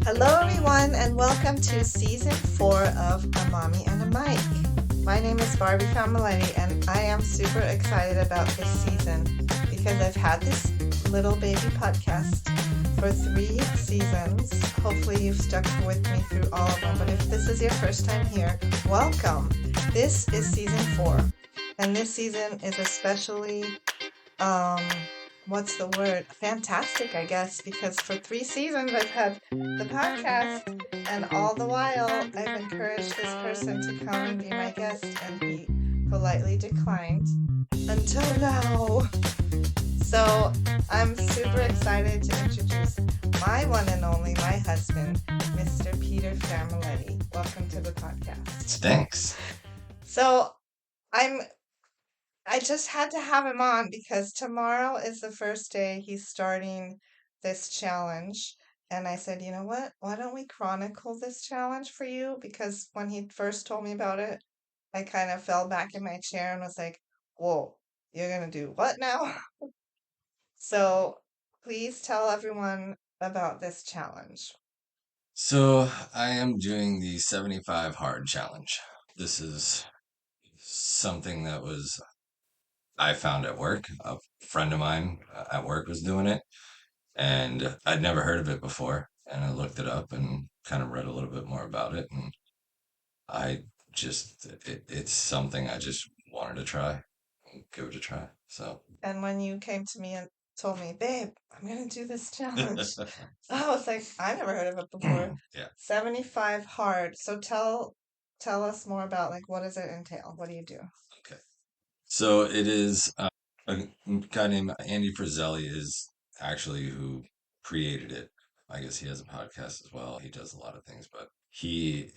Hello, everyone, and welcome to season 4 of A Mommy and a Mic. My name is Barbie Familetti, and I am super excited about this season because I've had this little baby podcast for 3 seasons. Hopefully, you've stuck with me through all of them, but if this is your first time here, welcome. This is season 4, and this season is especially what's the word? Fantastic, I guess, because for 3 seasons I've had the podcast, and all the while I've encouraged this person to come and be my guest, and he politely declined until now. So I'm super excited to introduce my one and only, my husband, Mr. Peter Familetti. Welcome to the podcast. Thanks. So I just had to have him on because tomorrow is the first day he's starting this challenge. And I said, you know what? Why don't we chronicle this challenge for you? Because when he first told me about it, I kind of fell back in my chair and was like, whoa, you're going to do what now? So please tell everyone about this challenge. So I am doing the 75 hard challenge. This is something that I found at work. A friend of mine at work was doing it, and I'd never heard of it before. And I looked it up and kind of read a little bit more about it. And it's something I just wanted to try, give it a try. So, And when you came to me and told me, babe, I'm going to do this challenge, I was like, I never heard of it before. yeah. 75 hard. So tell us more about, like, what does it entail? What do you do? Okay. So it is a guy named Andy Frizzelli is actually who created it. I guess he has a podcast as well. He does a lot of things, but he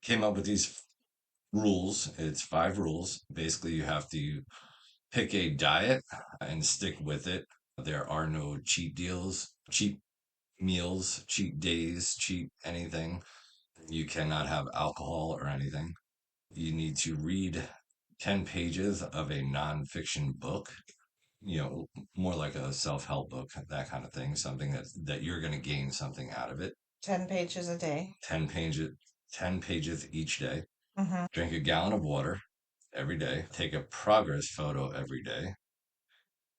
came up with these rules. It's 5 rules. Basically, you have to pick a diet and stick with it. There are no cheat deals, cheat meals, cheat days, cheat anything. You cannot have alcohol or anything. You need to read 10 pages of a nonfiction book, more like a self-help book, that kind of thing, something that you're going to gain something out of it. 10 pages a day. 10 pages, 10 pages each day. Mm-hmm. Drink a gallon of water every day. Take a progress photo every day.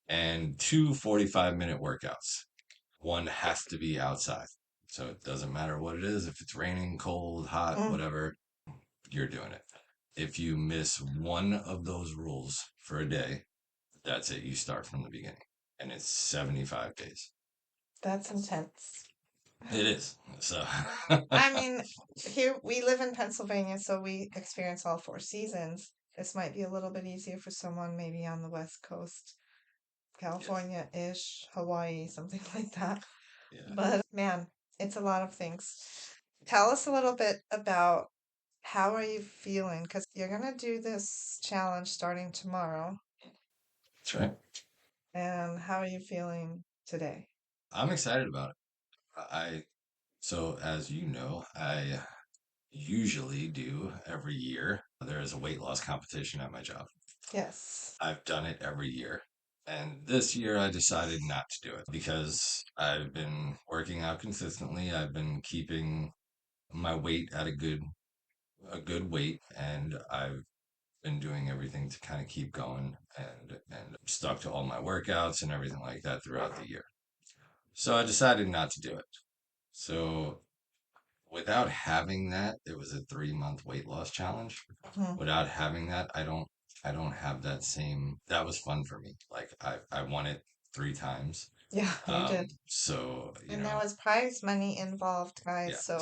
And 2 45-minute workouts. One has to be outside. So it doesn't matter what it is. If it's raining, cold, hot, whatever, you're doing it. If you miss one of those rules for a day, that's it. You start from the beginning. And it's 75 days. That's intense. It is. So, I mean, here we live in Pennsylvania, so we experience all 4 seasons. This might be a little bit easier for someone maybe on the West Coast, California-ish, Hawaii, something like that. yeah. But man, it's a lot of things. Tell us a little bit about how are you feeling? Because you're gonna do this challenge starting tomorrow. That's right. And how are you feeling today? I'm excited about it. So as you know, I usually do every year. There is a weight loss competition at my job. Yes. I've done it every year. And this year I decided not to do it because I've been working out consistently. I've been keeping my weight at a good weight, and I've been doing everything to kind of keep going and stuck to all my workouts and everything like that throughout the year. So I decided not to do it. So without having that, it was a 3-month weight loss challenge. Mhm. Without having that, I don't have that same. That was fun for me. Like I won it 3 times. Yeah, you did. So And there was prize money involved, guys, yeah. so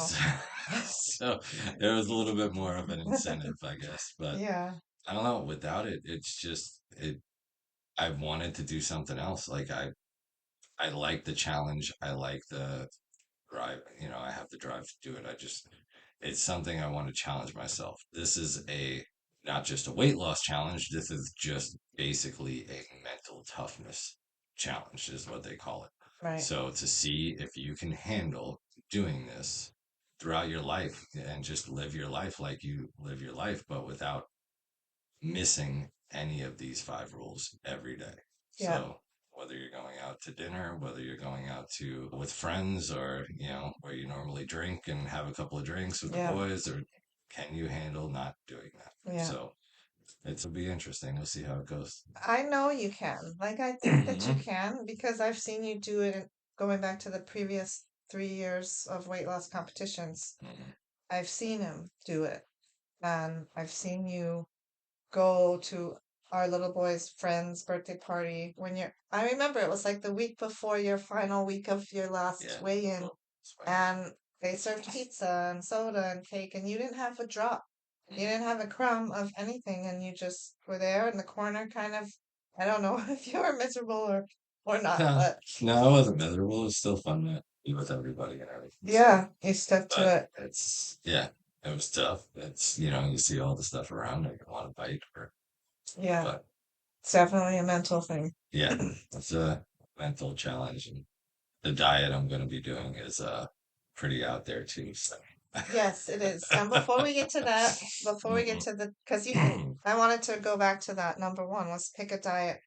So there was a little bit more of an incentive, I guess. But yeah. I don't know. Without it, it's just it. I wanted to do something else. Like I like the challenge. I like the drive. I have the drive to do it. It's something I want to challenge myself. This is not just a weight loss challenge. This is just basically a mental toughness challenge, is what they call it. Right. So to see if you can handle doing this throughout your life and just live your life like you live your life, but without missing any of these 5 rules every day. Yeah. So whether you're going out to dinner, whether you're going out to with friends, or where you normally drink and have a couple of drinks with the Yeah. boys, or can you handle not doing that? Yeah. So it'll be interesting. We'll see how it goes. I know you can. Like, I think that you Mhm. can because I've seen you do it going back to the previous 3 years of weight loss competitions. Mhm. I've seen him do it. And I've seen you go to our little boy's friend's birthday party I remember it was like the week before your final week of your last Yeah. weigh-in, Well, it's fine. and they served pizza and soda and cake, and you didn't have a drop. You Mhm. didn't have a crumb of anything, and you just were there in the corner, kind of. I don't know if you were miserable or not, No, but no, it wasn't miserable. It was still fun to be with everybody and everything. So, yeah, you stuck to but it. yeah, it was tough. You see all the stuff around and you want to bite, Yeah, but it's definitely a mental thing. yeah, it's a mental challenge. And the diet I'm going to be doing is pretty out there too. So. Yes, it is. And before we get to that, before we get Mhm. to because I wanted to go back to that. Number one was pick a diet.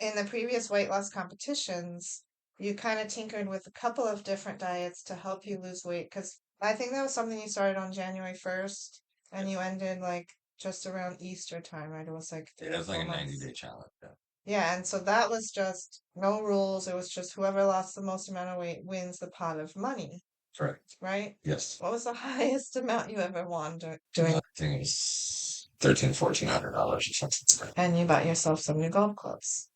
In the previous weight loss competitions, you kind of tinkered with a couple of different diets to help you lose weight. Because I think that was something you started on January 1st and Yep. you ended like just around Easter time, right? It was like Yeah, three it or was like four a 90 months. day challenge. Yeah. Yeah, and so that was just no rules. It was just whoever lost the most amount of weight wins the pot of money, Correct. right? Yes. What was the highest amount you ever won doing? I think it was $1,300-$1,400 or something. And you bought yourself some new golf clubs.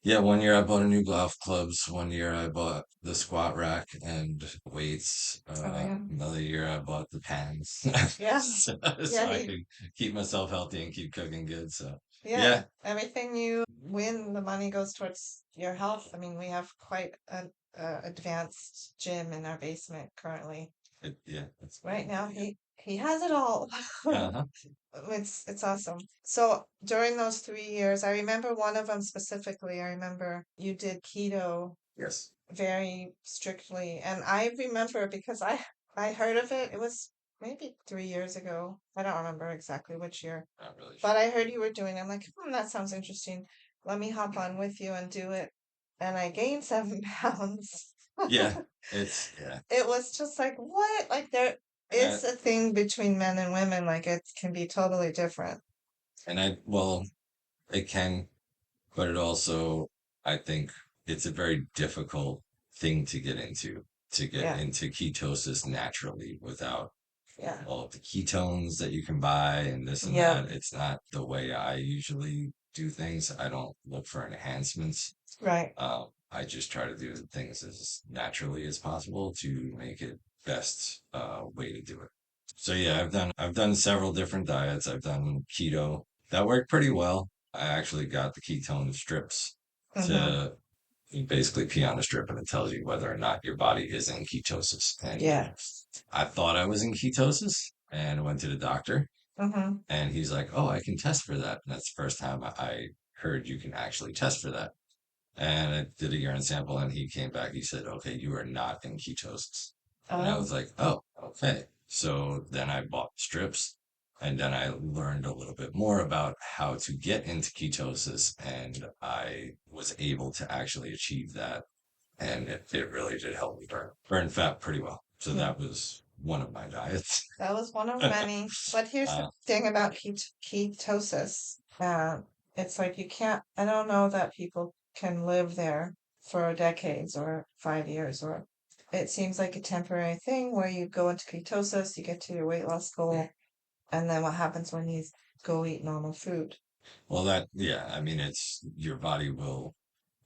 Yeah, one year I bought a new golf clubs. One year I bought the squat rack and weights. Oh yeah, Another year I bought the pans, yeah, so yeah. I can keep myself healthy and keep cooking good. So Yeah. yeah, Everything you win, the money goes towards your health. I mean, we have quite an advanced gym in our basement currently. yeah, that's Right cool. now, he has it all. Uh-huh. It's awesome. So during those 3 years, I remember one of them specifically. I remember you did keto Yes, very strictly, and I remember because I heard of it. It was maybe 3 years ago. I don't remember exactly which year, not really but sure. I heard you were doing it. I'm like, that sounds interesting. Let me hop on with you and do it. And I gained 7 pounds. Yeah, yeah, It was just like, what? Like there and is a thing between men and women. Like it can be totally different. well, it can, but it also, I think it's a very difficult thing to get Yeah. into ketosis naturally without Yeah. all of the ketones that you can buy and this and Yep. that. It's not the way I usually do things. I don't look for enhancements. Right. I just try to do things as naturally as possible to make it best way to do it. So yeah, I've done several different diets. I've done keto. That worked pretty well. I actually got the ketone strips Mm-hmm. to you basically pee on a strip and it tells you whether or not your body is in ketosis. And Yeah. I thought I was in ketosis and went to the doctor Mm-hmm. and he's like, "Oh, I can test for that." And that's the first time I heard you can actually test for that. And I did a urine sample and he came back. He said, "Okay, you are not in ketosis." And I Oh. was like, "Oh, okay." So then I bought strips and then I learned a little bit more about how to get into ketosis and I was able to actually achieve that. And it really did help me burn fat pretty well. So Yeah. that was one of my diets. That was one of many. But here's the uh, thing about ketosis. It's like you can't, I don't know that people can live there for decades or 5 years, or it seems like a temporary thing where you go into ketosis, you get to your weight loss goal, and then what happens when you go eat normal food? well, yeah, I mean, it's your body will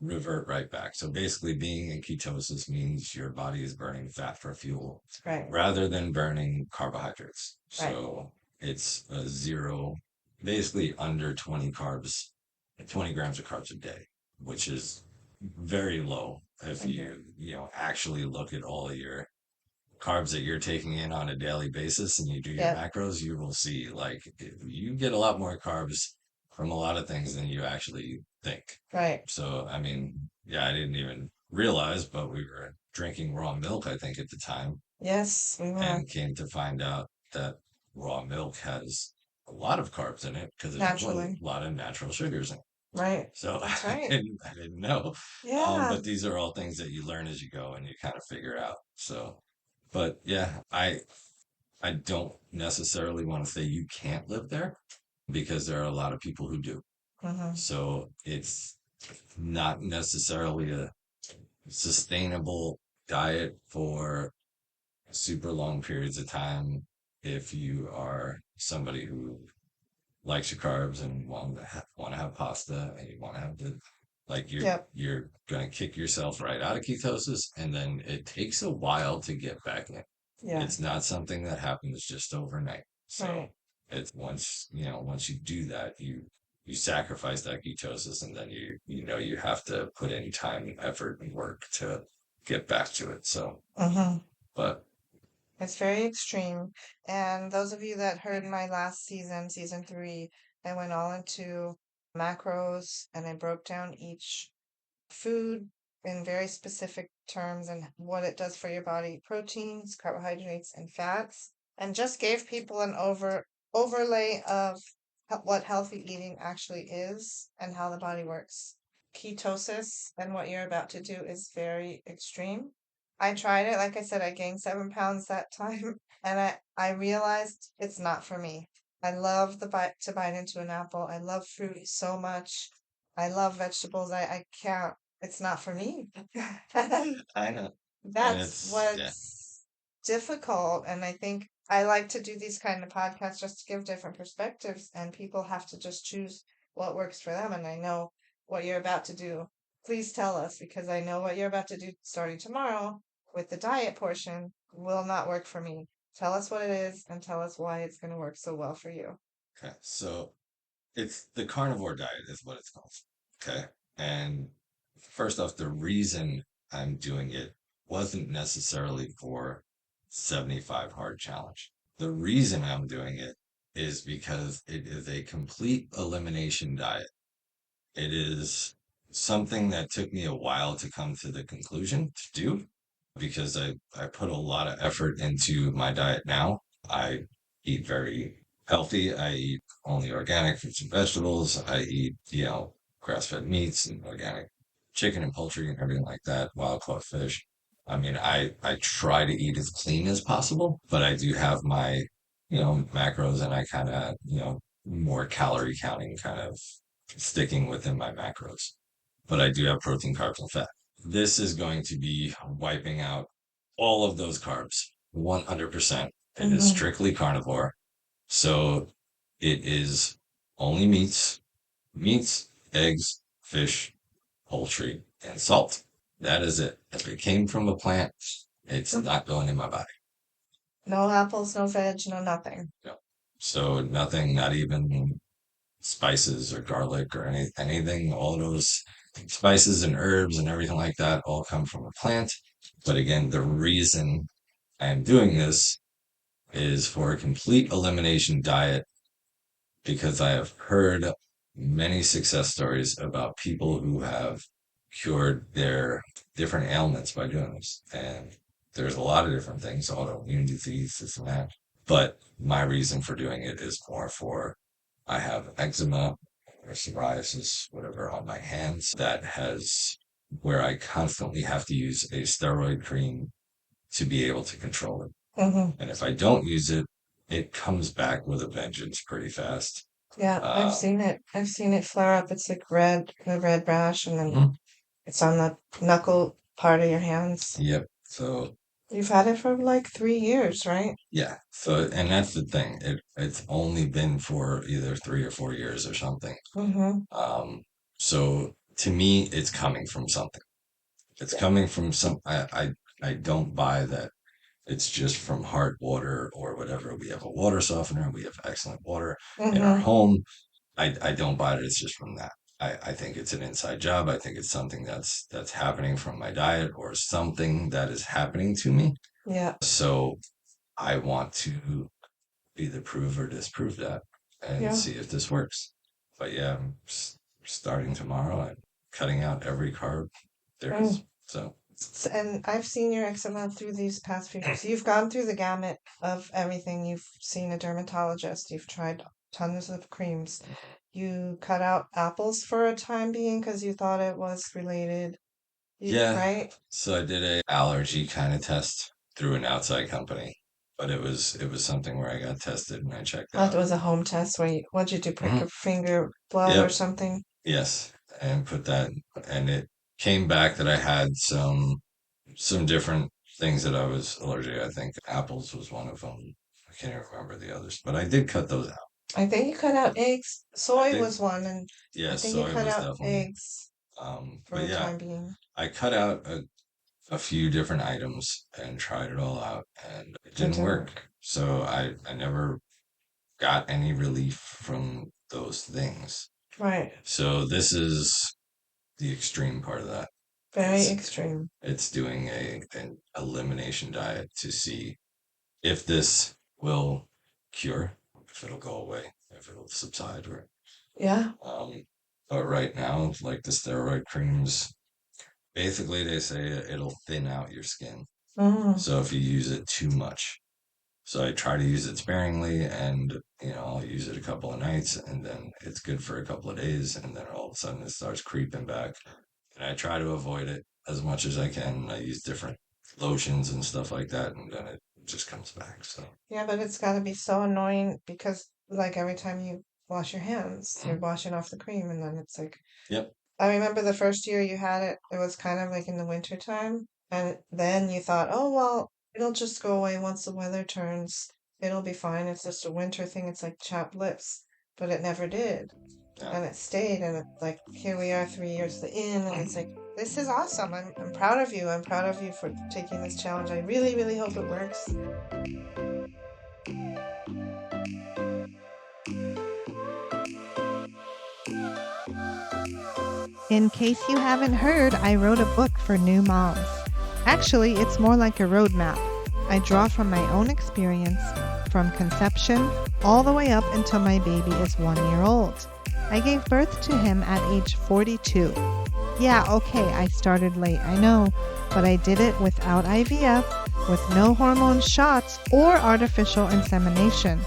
revert right back. So basically, being in ketosis means your body is burning fat for fuel Right, rather than burning carbohydrates. right. So it's a zero, basically under 20 carbs, 20 grams of carbs a day, which is very low if Hmm. actually look at all of your carbs that you're taking in on a daily basis and you do your Yep, macros, you will see like you get a lot more carbs from a lot of things than you actually think. right. So, I mean, yeah, I didn't even realize, but we were drinking raw milk, I think, at the time, Yes, we were. and came to find out that raw milk has a lot of carbs in it because there's a Naturally. lot of natural sugars in it. Right. So That's I right. didn't know. Yeah. But these are all things that you learn as you go and you kind of figure out. So, but yeah, I don't necessarily want to say you can't live there because there are a lot of people who do. Hmm. So it's not necessarily a sustainable diet for super long periods of time if you are somebody who likes your carbs and want to have pasta and you want to have the like Yep. you're going to kick yourself right out of ketosis and then it takes a while to get back in. Yeah. It's not something that happens just overnight. So Right. it's once you do that, you sacrifice that ketosis and then you have to put in time, effort, and work to get back to it. So, Hmm. but It's very extreme. And those of you that heard my last season, season 3, I went all into macros and I broke down each food in very specific terms and what it does for your body, proteins, carbohydrates, and fats, and just gave people an overlay of what healthy eating actually is and how the body works. Ketosis and what you're about to do is very extreme. I tried it. Like I said, I gained 7 pounds that time, and I realized it's not for me. I love the bite to bite into an apple. I love fruit so much. I love vegetables. I can't. It's not for me. I know. And That's it's yeah. what's difficult. And I think I like to do these kind of podcasts just to give different perspectives, and people have to just choose what works for them. And I know what you're about to do. Please tell us because I know what you're about to do starting tomorrow with the diet portion will not work for me. Tell us what it is and tell us why it's going to work so well for you. Okay. So it's the carnivore diet is what it's called. Okay. And first off, the reason I'm doing it wasn't necessarily for 75 hard challenge. The reason I'm doing it is because it is a complete elimination diet. It is something that took me a while to come to the conclusion to do because I put a lot of effort into my diet now. I eat very healthy. I eat only organic fruits and vegetables. I eat, grass-fed meats and organic chicken and poultry and everything like that, wild caught fish. I mean, I try to eat as clean as possible, but I do have my, macros and I kind of, more calorie counting kind of sticking within my macros. But I do have protein, carbs, and fat. This is going to be wiping out all of those carbs 100%. It is Hmm. strictly carnivore. So it is only meats, eggs, fish, poultry, and salt. That is it. If it came from a plant, it's not going in my body. No apples, no veg, no nothing. No. So nothing, not even spices or garlic or anything. All those spices and herbs and everything like that all come from a plant. But again, the reason I'm doing this is for a complete elimination diet because I have heard many success stories about people who have cured their different ailments by doing this. And there's a lot of different things, autoimmune disease, this and that. But my reason for doing it is more for I have eczema or psoriasis, whatever, on my hands that has where I constantly have to use a steroid cream to be able to control it. Hmm. And if I don't use it, it comes back with a vengeance pretty fast. Yeah, I've Um, seen it. I've seen it flare up. It's like a red rash, and then mhm, it's on the knuckle part of your hands. yep. So You've had it for like 3 years, right? yeah. So and that's the thing. It's only been for either 3 or 4 years or something. Mm-hmm. Um, so to me, it's coming from something. It's Yeah. coming from some. I don't buy that it's just from hard water or whatever. We have a water softener. We have excellent water in our Mm-hmm. home. I don't buy it. It's just from that. I think it's an inside job. I think it's something that's happening from my diet or something that is happening to me. Yeah. So I want to either prove or disprove that and Yeah. see if this works. But yeah, I'm starting tomorrow and cutting out every carb there is. Mm. So And I've seen your eczema through these past few years. You've gone through the gamut of everything. You've seen a dermatologist. You've tried tons of creams. You cut out apples for a time being because you thought it was related, Yeah. right? So I did a allergy kind of test through an outside company, but it was something where I got tested and I checked That out. was a home test where what'd you do, prick Mhm. your finger blood or Yep. something? Yes. And put that, and it came back that I had some different things that I was allergic. I think apples was one of them. I can't even remember the others, but I did cut those out. I think you cut out eggs. I Soy think, was one, and I yes, think you soy cut was out definitely. eggs for But a yeah, time being. I cut out a few different items and tried it all out, and it It didn't didn't work. work. So I never got any relief from those things. Right. So this is the extreme part of that. Very It's extreme. it's doing an elimination diet to see if this will cure, if it'll go away, if it'll subside, or Yeah. um. But right now, like the steroid creams, basically they say it'll thin out your skin. Mm. So if you use it too much, so I try to use it sparingly, and I'll use it a couple of nights, and then it's good for a couple of days, and then all of a sudden it starts creeping back. And I try to avoid it as much as I can. I use different lotions and stuff like that, and then it just comes back. So, Yeah, but it's got to be so annoying because, like, every time you wash your hands, you're mm, washing off the cream, and then it's like, yep, I remember the first year you had it, it was kind of like in the winter time, and then you thought, oh, well, it'll just go away once the weather turns. It'll be fine. It's just a winter thing. It's like chapped lips, but it never did. yeah. And it stayed, and it's like, here we are 3 years in, and it's like, this is awesome. I'm proud of you. I'm proud of you for taking this challenge. I really, really hope it works. In case you haven't heard, I wrote a book for new moms. Actually, it's more like a roadmap. I draw from my own experience, from conception all the way up until my baby is 1 year old. I gave birth to him at age 42. Yeah, okay, I started late, I know, but I did it without IVF, with no hormone shots or artificial insemination.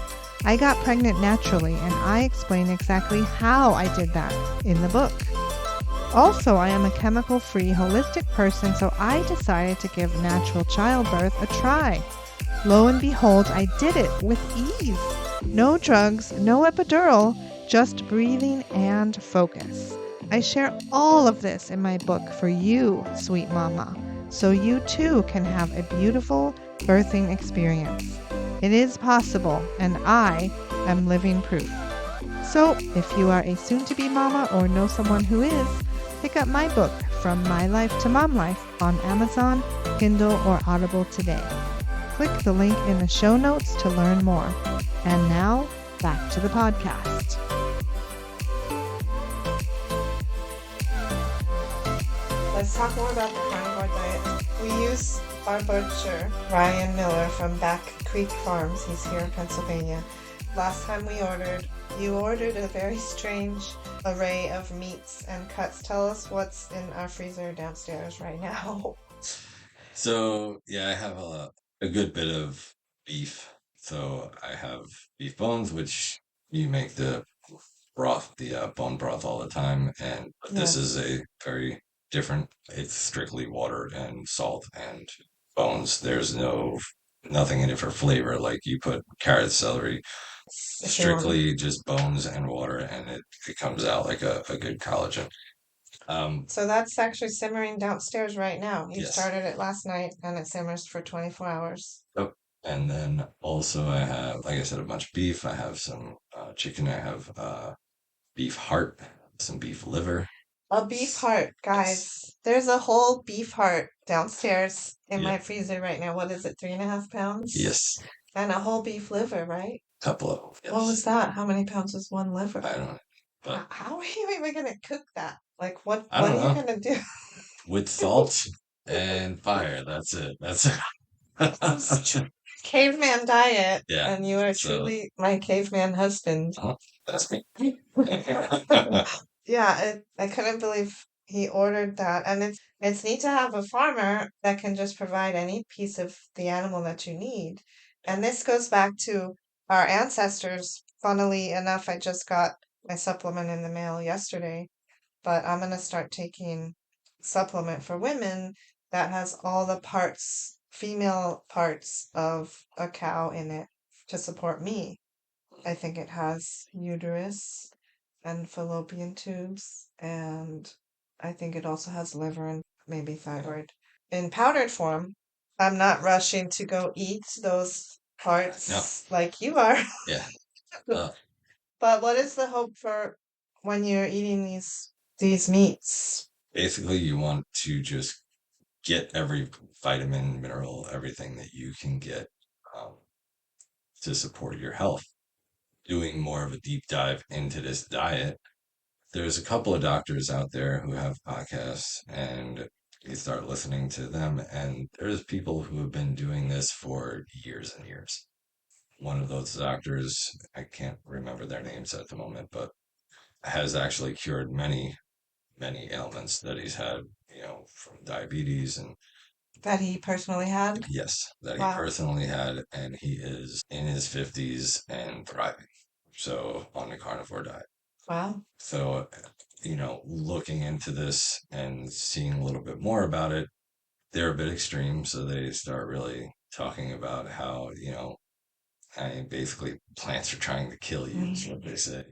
I got pregnant naturally, and I explain exactly how I did that in the book. Also, I am a chemical free, holistic person, so I decided to give natural childbirth a try. Lo and behold, I did it with ease. No drugs, no epidural, just breathing and focus. I share all of this in my book for you, sweet mama, so you too can have a beautiful birthing experience. It is possible, and I am living proof. So, if you are a soon to be mama or know someone who is, pick up my book, From My Life to Mom Life, on Amazon, Kindle, or Audible today. Click the link in the show notes to learn more. And now, back to the podcast. Let's talk more about the carnivore diet. We use our butcher, Ryan Miller from Back Creek Farms. He's here in Pennsylvania. Last time you ordered a very strange array of meats and cuts. Tell us what's in our freezer downstairs right now. So yeah, I have a good bit of beef. So I have beef bones, which you make the broth, the bone broth all the time, and but this is Yes. a very different. It's strictly water and salt and bones. There's nothing in it for flavor. Like you put carrot, celery, If you want. strictly just bones and water, and it comes out like a good collagen. So that's actually simmering downstairs right now. You Yes. started it last night and it simmers for 24 hours. Yep. And then also I have, like I said, a bunch of beef. I have some chicken. I have beef heart, some beef liver. A beef heart, Yes. guys. There's a whole beef heart downstairs in Yeah. my freezer right now. What is it, 3.5 pounds? Yes. And a whole beef liver, right? Couple of them. What Yes. was that? How many pounds is one liver? I don't know. But How are you even gonna cook that? Like, I what don't are you know. gonna do? With salt and fire. That's it. That's it. Caveman diet, Yeah. and you are So truly my caveman husband. that's me. Yeah, I couldn't believe he ordered that. And it's neat to have a farmer that can just provide any piece of the animal that you need. And this goes back to our ancestors Funnily enough, I just got my supplement in the mail yesterday, but I'm gonna start taking supplement for women that has all the parts, female parts of a cow in it to support me. I think it has uterus and fallopian tubes, and I think it also has liver and maybe thyroid in powdered form. I'm not rushing to go eat those No, parts like you are. yeah. Uh, But what is the hope for when you're eating these meats? Basically, you want to just get every vitamin, mineral, everything that you can get um, to support your health. Doing more of a deep dive into this diet, there's a couple of doctors out there who have podcasts, and you start listening to them, and there's people who have been doing this for years and years. One of those doctors, I can't remember their names at the moment, but has actually cured many ailments that he's had, from diabetes and That he personally had? yes, that he Wow. personally had, and he is in his 50s and thriving. So on the carnivore diet. Wow. So, looking into this and seeing a little bit more about it, they're a bit extreme. So they start really talking about how, I mean, basically plants are trying to kill you, is what they say.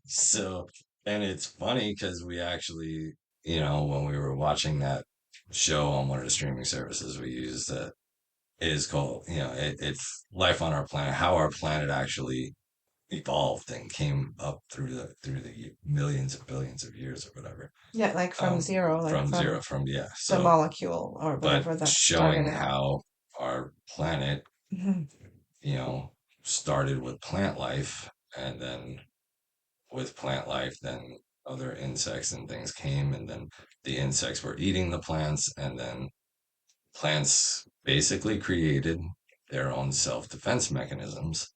So, and it's funny because we actually, when we were watching that show on one of the streaming services we use that is called, it's Life on Our Planet, how our planet actually evolved and came up through the millions and billions of years or whatever. Yeah, like from zero, like From from zero, yeah. the So, molecule or but whatever that showing started it. how our planet, Mhm. you know, started with plant life, and then with plant life, then other insects and things came, and then the insects were eating the plants, and then plants basically created their own self-defense mechanisms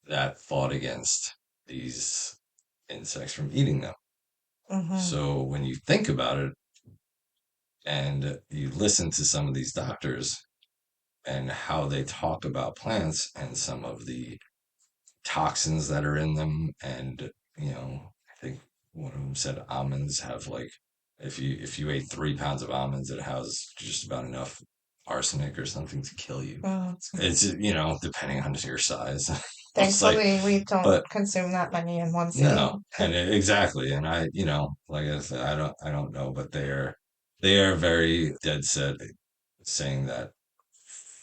that fought against these insects from eating them. Mhm. So when you think about it and you listen to some of these doctors and how they talk about plants and some of the toxins that are in them, and I think one of them said almonds have like, if you ate 3 pounds of almonds, it has just about enough arsenic or something to kill you. Oh, it's It's depending on your size. It's like, thankfully we don't but consume that many in one no, sitting. and exactly, and like I said, I don't know, but they are very dead set saying that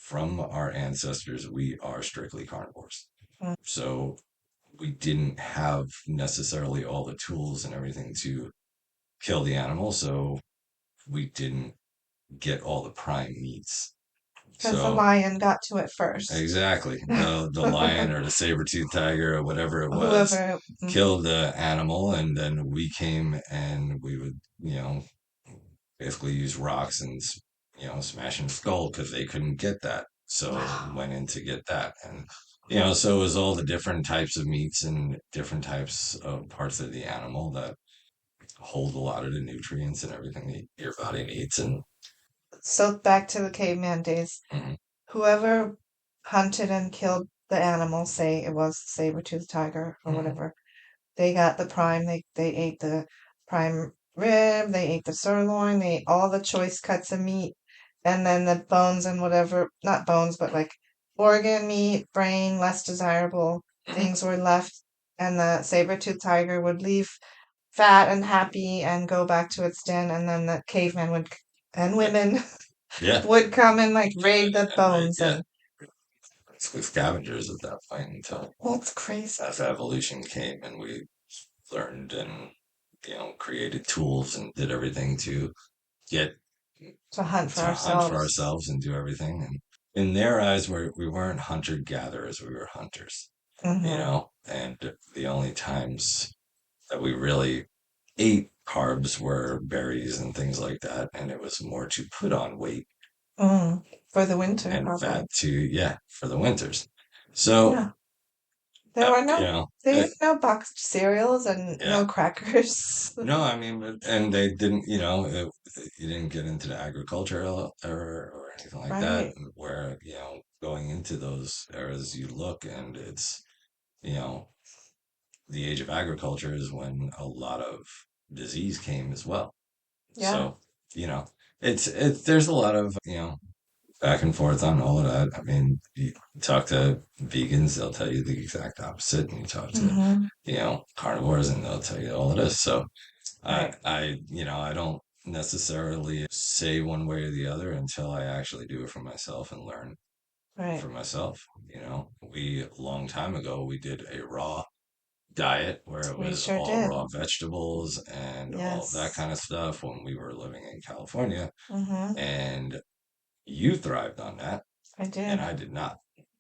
from our ancestors we are strictly carnivores. Mm. So we didn't have necessarily all the tools and everything to kill the animal, so we didn't get all the prime meats. Because the So lion got to it first. exactly. The lion or the saber-toothed tiger or whatever it was Whoever. killed the animal, and then we came and we would, basically use rocks and smash in skull because they couldn't get that. So Wow. went in to get that, and so it was all the different types of meats and different types of parts of the animal that hold a lot of the nutrients and everything that your body needs. And So back to the caveman days. mhm, Whoever hunted and killed the animal, say it was saber-toothed tiger or mhm, whatever, they got the prime. They ate the prime rib. They ate the sirloin. They ate all the choice cuts of meat, and then the bones and whatever, not bones, but like organ meat, brain, less desirable mhm, things were left. And the saber-toothed tiger would leave fat and happy and go back to its den, and then the caveman would and yeah, women yeah, would come and like raid the and they, bones yeah, and it's with scavengers at that point until that's crazy. as evolution came and we learned and created tools and did everything to get To hunt for to hunt for ourselves. ourselves and do everything. And in their eyes, we weren't hunter gatherers; we were hunters. Hmm. And the only times that we really ate carbs were berries and things like that, and it was more to put on weight Mm. For the winter, and probably. fat to, yeah, for the winters. So, Yeah. There were you no, know, they had no boxed cereals and yeah. no crackers. No, I mean, and they didn't, you didn't get into the agricultural era or anything like that, Right. where, going into those eras, you look and it's you know, the age of agriculture is when a lot of disease came as well. Yeah. So, you know, there's a lot of, back and forth on all of that. I mean, you talk to vegans, they'll tell you the exact opposite, and you talk to, Mm-hmm. carnivores, and they'll tell you all of this. So, Right. I don't necessarily say one way or the other until I actually do it for myself and learn Right. for myself. We a long time ago we did a raw diet where it We was sure all did. raw vegetables and all that Yes. kind of stuff when we were living in California. Mm-hmm. And you thrived on that, I and did. I did not.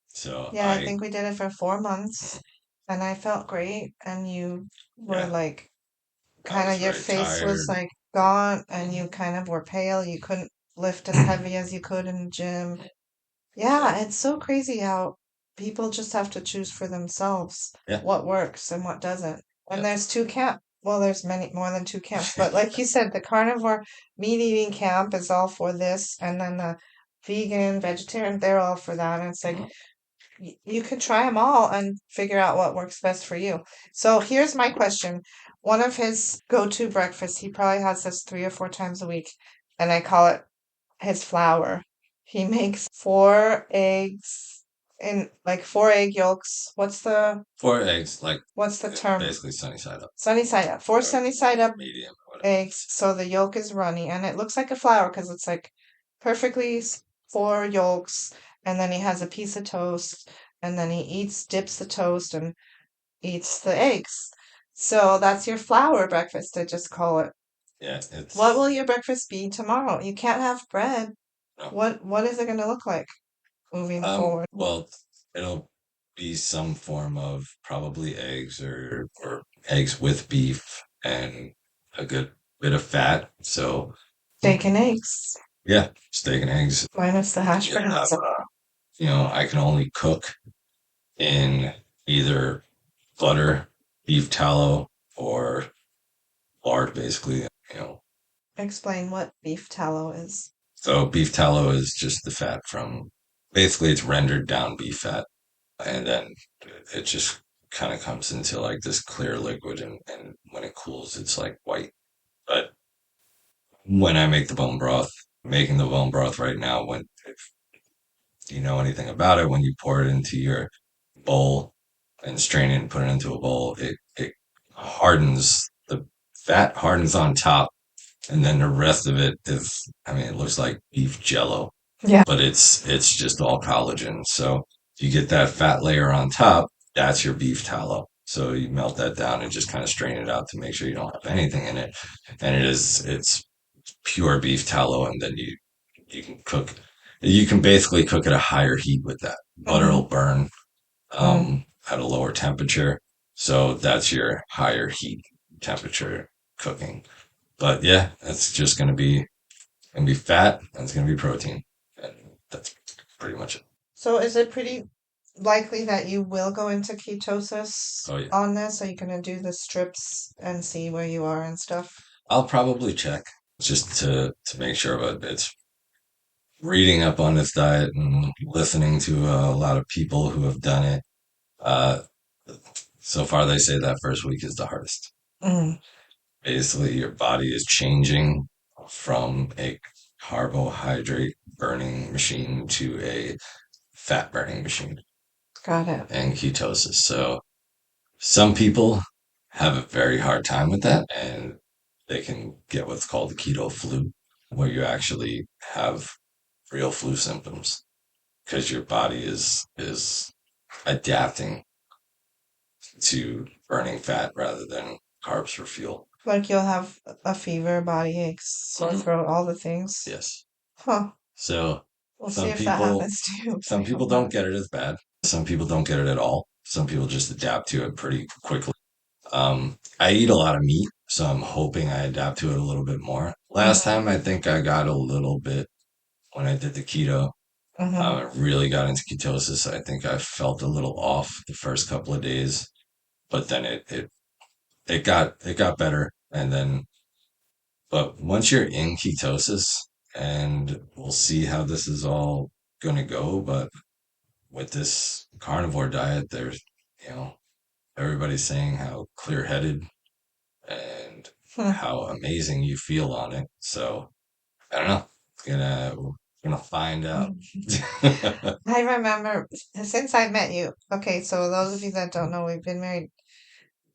So Yeah, I think we did it for 4 months, mm, and I felt great. And you were yeah, like, I kind was of, your very face was tired. like gone, and you Mhm. kind of were pale. You couldn't lift as heavy as you could in the gym. Yeah, Yeah, it's so crazy how people just have to choose for themselves yeah, what works and what doesn't. And yeah, there's two camp. Well, there's many more than two camps, but like you said, the carnivore meat eating camp is all for this, and then the vegan, vegetarian, they're all for that. And it's like mhm, you can try them all and figure out what works best for you. So here's my question. One of his go-to breakfasts, he probably has this 3 or 4 times a week, and I call it his flour. He makes 4 eggs and like 4 egg yolks. four eggs, like What's the term? basically sunny side up Sunny side up. Four or sunny side up medium or whatever. eggs, so the yolk is runny, and it looks like a flour because it's like perfectly 4 yolks, and then he has a piece of toast, and then he dips the toast and eats the eggs. So that's your flour breakfast, I just call it. Yeah, What it's will your breakfast be tomorrow? You can't have bread. no. What is it going to look like moving forward? Well, it'll be some form of probably eggs or eggs with beef and a good bit of fat. So Steak and eggs, yeah, steak and eggs. minus the hash You'll have, browns. I can only cook in either butter, beef tallow, or lard, basically. You know, Explain what beef tallow is. so beef tallow is just the fat from basically it's rendered down beef fat, and then it just kind of comes into like this clear liquid, and when it cools, it's like white. But when I make the bone broth, making the bone broth right now, when if you know anything about it, when you pour it into your bowl and strain it and put it into a bowl, it hardens. The fat hardens on top, and then the rest of it is, I mean, it looks like beef jello, Yeah. but it's just all collagen. So you get that fat layer on top, that's your beef tallow. So you melt that down and just kind of strain it out to make sure you don't have anything in it. And it's pure beef tallow, and then you can cook. You can basically cook at a higher heat with that. Butter Mm-hmm. will burn Mm. at a lower temperature, so that's your higher heat temperature cooking. But yeah, it's just gonna be fat and it's gonna be protein, and that's pretty much it. So is it pretty likely that you will go into ketosis Oh yeah, on this? Are you going to do the strips and see where you are and stuff? I'll probably check just to make sure, but it's reading up on this diet and listening to a lot of people who have done it. Uh, so far, they say that first week is the hardest. Mm, Basically, your body is changing from a carbohydrate burning machine to a fat burning machine got it. and ketosis. So some people have a very hard time with that, and they can get what's called the keto flu, where you actually have real flu symptoms because your body is adapting to burning fat rather than carbs for fuel. Like you'll have a fever, body aches, sore Mhm. throat, all the things. Yes. Huh. So We'll see some if that people happens to you. some I people hope don't not. get it as bad. Some people don't get it at all. Some people just adapt to it pretty quickly. I eat a lot of meat, so I'm hoping I adapt to it a little bit more. Last Mm-hmm. time, I think I got a little bit when I did the keto. Mm-hmm. I really got into ketosis. I think I felt a little off the first couple of days, but then it got better. And then, but once you're in ketosis, and we'll see how this is all going to go, but with this carnivore diet, there's, you know, everybody's saying how clear-headed and Hmm. how amazing you feel on it. So I don't know. We're gonna find out. I remember since I met you. Okay, so those of you that don't know, we've been married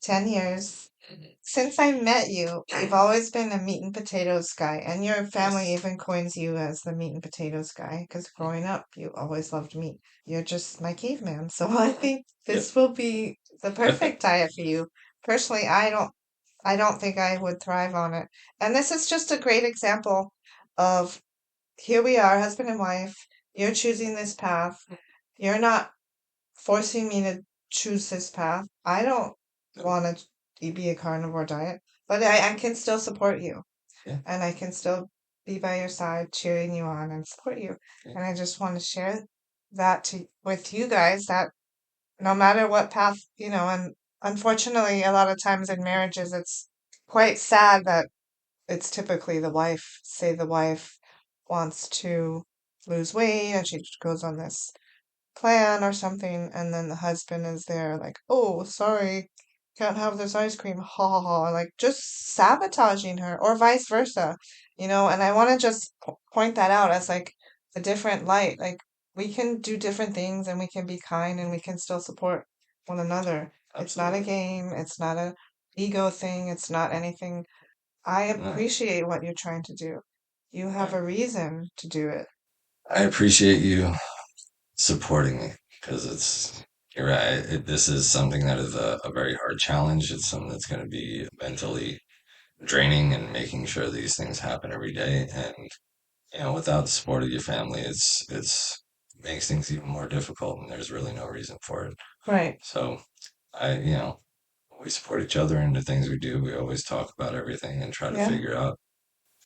10 years. Since I met you, you've always been a meat and potatoes guy, and your family Yes. even coins you as the meat and potatoes guy because growing up, you always loved meat. You're just my caveman, so I think Yep. this will be the perfect diet for you. Personally, I don't think I would thrive on it. And this is just a great example of here we are, husband and wife. You're choosing this path. You're not forcing me to choose this path. I don't want to be a carnivore diet, but I can still support you Yeah. and I can still be by your side, cheering you on and support you. Yeah. And I just want to share that with you guys that no matter what path, and unfortunately, a lot of times in marriages, it's quite sad that it's typically the wife wants to lose weight and she goes on this plan or something, and then the husband is there like, "Oh, sorry, can't have this ice cream." Ha ha ha, like just sabotaging her, or vice versa. And I want to just point that out as like a different light. Like we can do different things, and we can be kind, and we can still support one another. It's not a Absolutely. game. It's not a ego thing. It's not anything. I No. appreciate what you're trying to do. You have I a reason to do it. I appreciate you supporting me because you're right. This is something that is a very hard challenge. It's something that's going to be mentally draining and making sure these things happen every day. And, without the support of your family, it's makes things even more difficult and there's really no reason for it. Right. So we support each other in the things we do. We always talk about everything and try to Yeah. figure out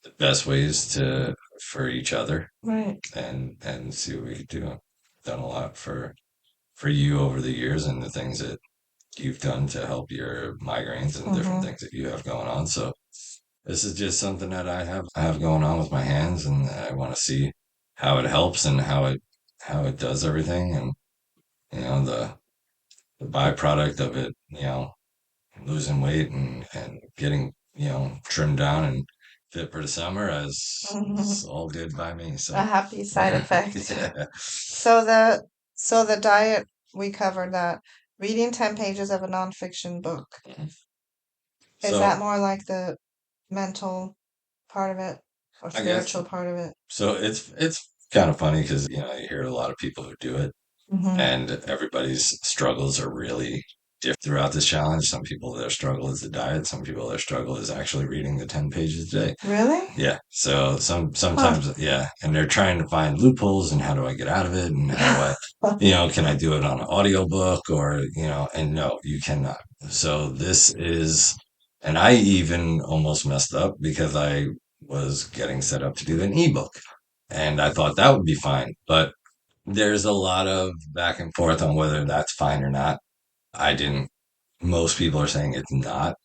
the best ways to for each other Right. and see what we could do. I've done a lot for you over the years and the things that you've done to help your migraines and different Mm-hmm. things that you have going on. So this is just something that I have going on with my hands, and I want to see how it helps and how it does everything, and the byproduct of it, losing weight and getting trimmed down and fit for the summer as is all good by me. A So happy side effect. yeah. So the diet, we covered that. Reading 10 pages of a nonfiction book. Is that So more like the mental part of it or I guess spiritual part of it? so. It's kind of funny because you hear a lot of people who do it, Mm-hmm. and everybody's struggles are really different throughout this challenge. Some people their struggle is the diet. Some people their struggle is actually reading the 10 pages a day. Really? Yeah. So Huh. sometimes yeah, and they're trying to find loopholes and how do I get out of it and how do I can I do it on an audiobook or and no, you cannot. So this is and I even almost messed up because I was getting set up to do an ebook and I thought that would be fine, but there's a lot of back and forth on whether that's fine or not. I didn't most people are saying it's not,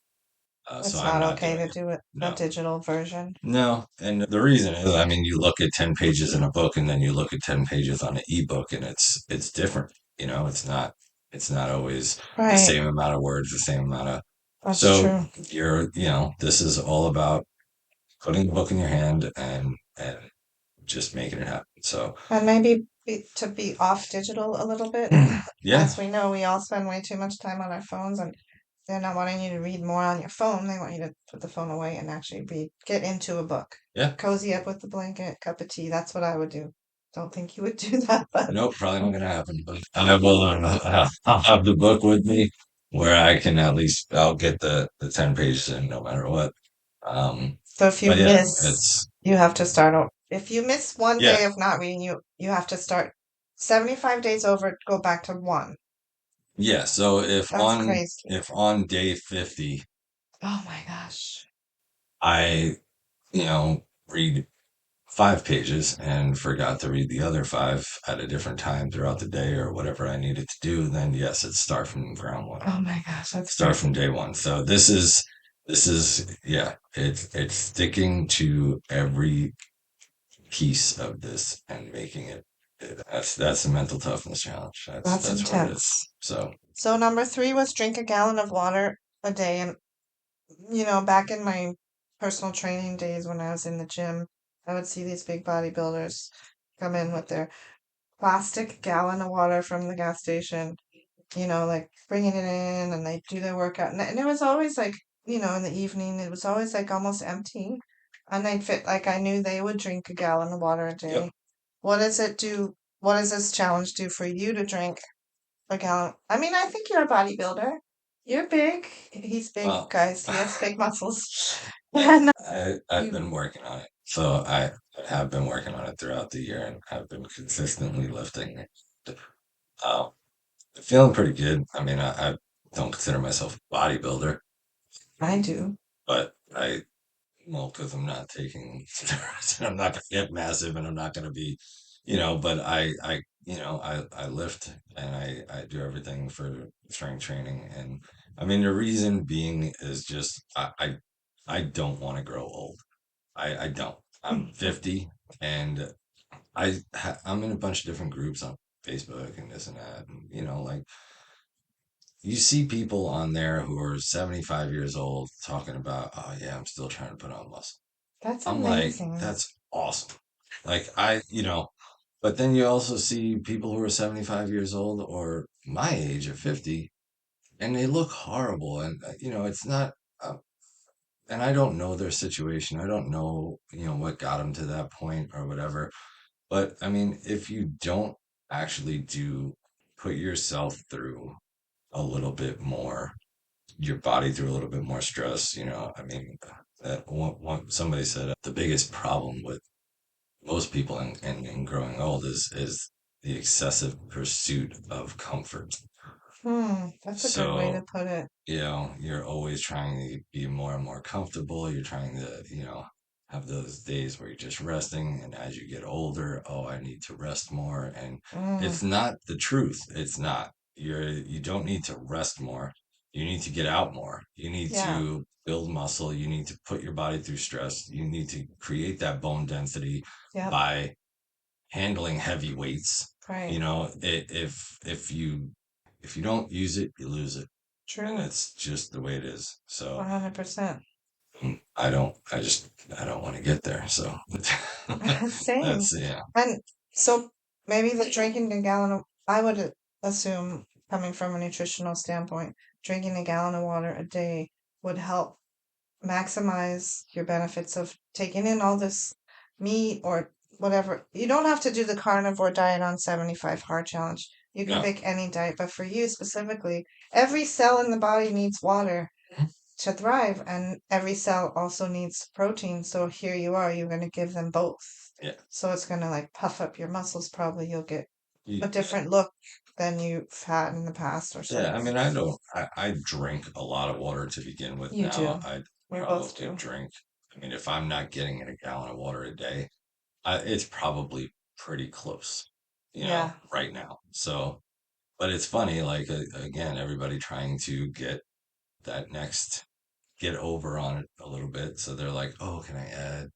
so It's I'm not not okay doing to it. do it a No. digital version. No, and the reason is, I mean, you look at 10 pages in a book and then you look at 10 pages on an ebook and it's different. It's not always the Right. same amount of words, the same amount of That's so true. this is all about putting the book in your hand and just making it happen. So And maybe to be off digital a little bit. yeah, As we know, we all spend way too much time on our phones, and they're not wanting you to read more on your phone. They want you to put the phone away and actually read, get into a book. yeah. Cozy up with the blanket, cup of tea. That's what I would do. Don't think you would do that, but Nope, probably not gonna happen. But I will. I'll have the book with me where I can at least I'll get the 10 pages in no matter what. Um, so if you but yeah, miss, you have to start over. If you miss one yeah, day of not reading, you have to start 75 days over, go back to one. yeah. So if That's on crazy. if on day 50 Oh my gosh. I read 5 pages and forgot to read the other five at a different time throughout the day or whatever I needed to do, then yes, it's start from ground one. Oh my gosh, that's Start from crazy. day one. So this is yeah, it's sticking to every piece of this and making it. That's the mental toughness challenge. That's That's what it is. intense. So So number 3 was drink a gallon of water a day. And, back in my personal training days when I was in the gym, I would see these big bodybuilders come in with their plastic gallon of water from the gas station, like bringing it in and they do their workout. And it was always like, in the evening, it was always like almost empty. And they'd fit, like, I knew they would drink a gallon of water a yep. day. What does it do? What does this challenge do for you to drink a gallon? I mean, I think you're a bodybuilder. You're big. He's big, Well, guys. He has big muscles. And I've you, been working on it. So I have been working on it throughout the year and have been consistently lifting. Uh, Feeling pretty good. I mean, I don't consider myself a bodybuilder, I do. but well, because I'm not taking steroids, and I'm not going to get massive, and I'm not going to be, but I lift and I do everything for strength training, and I mean the reason being is just I don't want to grow old. I don't. I'm 50, and I'm in a bunch of different groups on Facebook and this and that, and like you see people on there who are 75 years old talking about, oh yeah, I'm still trying to put on muscle. That's I'm like, amazing. that's awesome. Like but then you also see people who are 75 years old or my age of 50 and they look horrible. And, it's not, uh, and I don't know their situation. I don't know, what got them to that point or whatever. But I mean, if you don't actually put yourself through a little bit more, your body through a little bit more stress, I mean, somebody said the biggest problem with most people in growing old is the excessive pursuit of comfort. That's a good way to So, put it. you're always trying to be more and more comfortable. You're trying to, have those days where you're just resting. And as you get older, oh, I need to rest more. And Mm, it's not the truth. It's not. You don't need to rest more. You need to get out more. You need yeah, to build muscle. You need to put your body through stress. You need to create that bone density yep, by handling heavy weights. right. If you don't use it, you lose it, and True. that's just the way it is. So 100%. I don't want to get there. So Same. that's yeah. And so maybe the drinking a gallon of, I would assume, coming from a nutritional standpoint, drinking a gallon of water a day would help maximize your benefits of taking in all this meat or whatever. You don't have to do the carnivore diet on 75 hard challenge. You can No. pick any diet, but for you specifically, every cell in the body needs water to thrive, and every cell also needs protein. So here you are, you're going to give them both. Yeah. So it's going to like puff up your muscles. Probably you'll get a You, different look than you've had in the past or yeah. I something. mean, I drink a lot of water to begin with. You Now do. I We both probably do. drink. I mean, if I'm not getting in a gallon of water a day, it's probably pretty close, Yeah. right now. So, but it's funny, like again, everybody trying to get over on it a little bit. So they're like, oh, can I add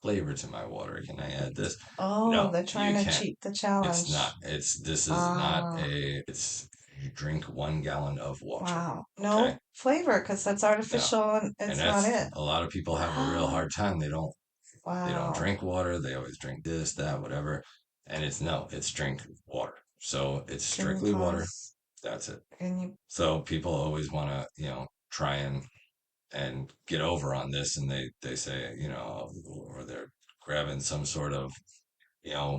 flavor to my water? Can I add this? Oh, No, they're you trying to can't. cheat the It's challenge. not. This is not Ah, you drink 1 gallon of water. wow. Okay. No flavor because that's No. artificial and And it's not that's it. a lot of people have a real hard time. They don't Wow. drink water. They always drink this, that, whatever. And it's drink water. So it's Can you strictly water. pause? That's it. Can you? So people always want to, try and get over on this, and they say, or they're grabbing some sort of,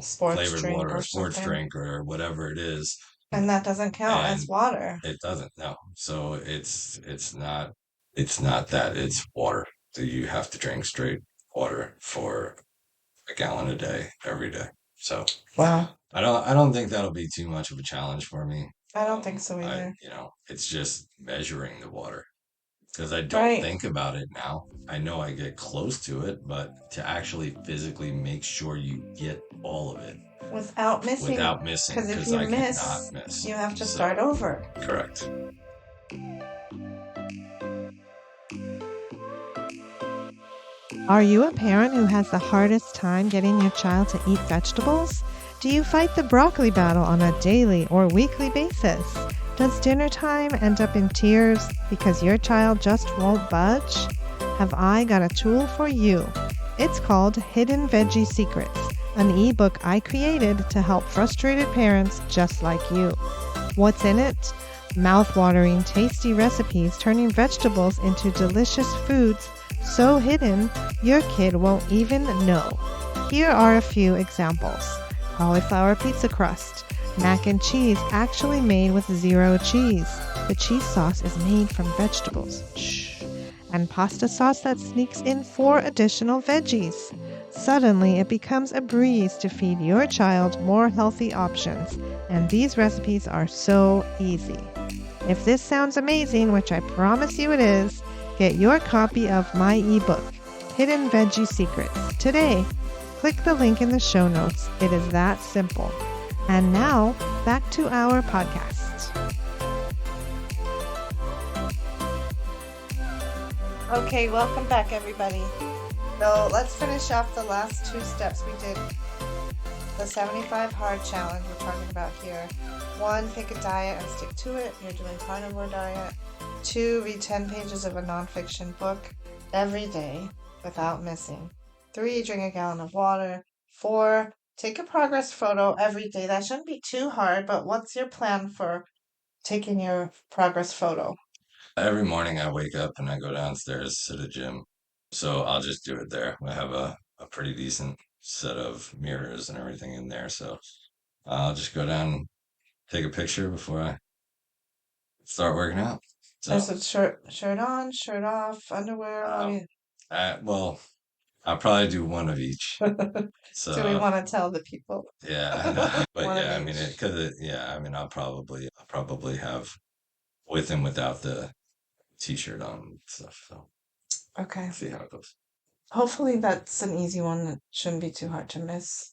Sports flavored drink water or or sports something? drink or whatever it is, And that doesn't count as and water. it doesn't. No. So it's not that. It's water. So you have to drink straight water for a gallon a day every day. So Wow. I don't think that'll be too much of a challenge for me. I don't think so I either. it's just measuring the water because I don't Right. think about it now. I know I get close to it, but to actually physically make sure you get all of it Without missing, without missing, because if because you I cannot miss, miss. you have to start So, over. correct. Are you a parent who has the hardest time getting your child to eat vegetables? Do you fight the broccoli battle on a daily or weekly basis? Does dinner time end up in tears because your child just won't budge? Have I got a tool for you? It's called Hidden Veggie Secrets, an ebook I created to help frustrated parents just like you. What's in it? Mouth-watering, tasty recipes turning vegetables into delicious foods so hidden your kid won't even know. Here are a few examples. Cauliflower pizza crust. Mac and cheese actually made with zero cheese. The cheese sauce is made from vegetables. Shh. And pasta sauce that sneaks in 4 additional veggies. Suddenly, it becomes a breeze to feed your child more healthy options, and these recipes are so easy. If this sounds amazing, which I promise you it is, get your copy of my ebook, Hidden Veggie Secrets, today. Click the link in the show notes. It is that simple. And now, back to our podcast. Okay, welcome back, everybody. So let's finish off the last 2 steps we did. The 75 hard challenge we're talking about here. 1, pick a diet and stick to it. You're doing carnivore diet. 2, read 10 pages of a nonfiction book every day without missing. 3, drink a gallon of water. 4, take a progress photo every day. That shouldn't be too hard, but what's your plan for taking your progress photo? Every morning I wake up and I go downstairs to the gym. So I'll just do it there. I have a pretty decent set of mirrors and everything in there. So I'll just go down and take a picture before I start working out. Is So, it shirt on, shirt off, underwear? um, well, I'll probably do one of each. Do we So, want to tell the people? yeah, I know. But One of yeah, I mean, each. yeah, I mean, I'll probably have with and without the t-shirt on and stuff. So, Okay. see how it goes. Hopefully that's an easy one that shouldn't be too hard to miss.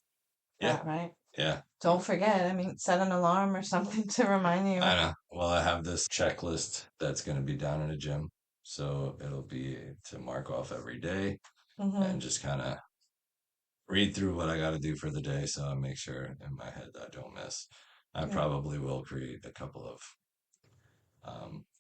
Yeah, That, right? yeah. Don't forget, I mean, set an alarm or something to remind you. I know. Well, I have this checklist that's going to be down in the gym. So it'll be to mark off every day Mm-hmm. and just kind of read through what I got to do for the day so I make sure in my head that I don't miss. I Yeah. probably will create a couple of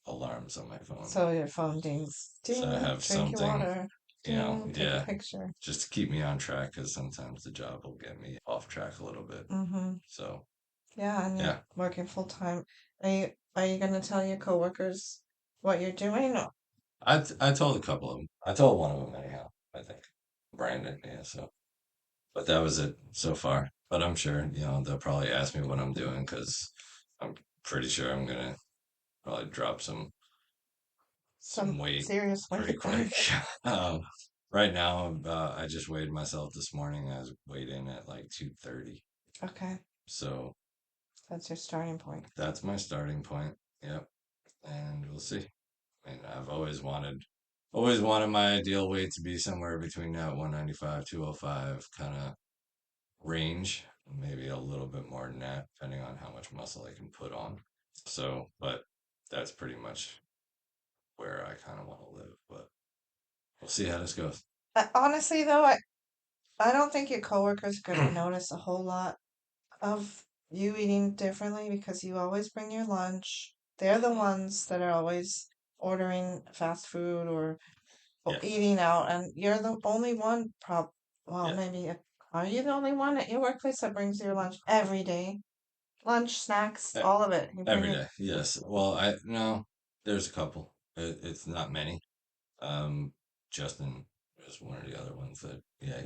alarms on my phone. So your phone dings. So I Ding, have drink your something, water. Ding, take a yeah, picture. just to keep me on track because sometimes the job will get me off track a little bit. Mm-hmm. So, Yeah, and you're yeah. working full time. Are you gonna tell your coworkers what you're doing? I told a couple of them. I told one of them anyhow, I think. Brandon, yeah, so. But that was it so far. But I'm sure, they'll probably ask me what I'm doing because I'm pretty sure I'm gonna probably drop some Some weight serious pretty weight. quick. Um, right now, I just weighed myself this morning. I was weighed in at like 230. Okay, So that's your starting point. that's my starting point. Yep. And we'll see. I mean, I've always wanted my ideal weight to be somewhere between that 195, 205 kind of range, maybe a little bit more than that, depending on how much muscle I can put on. So, but that's pretty much where I kind of want to live. But we'll see how this goes. Honestly, though, I don't think your coworkers are gonna notice a whole lot of you eating differently because you always bring your lunch. They're the ones that are always ordering fast food or Yeah, eating out, and you're the only one. Well, yeah. maybe are you the only one at your workplace that brings your lunch every day? Lunch, snacks, E- all of it. You bring Every it. day, yes. Well, I no, there's a couple. It's not many. Um, Justin is one of the other ones that, yeah,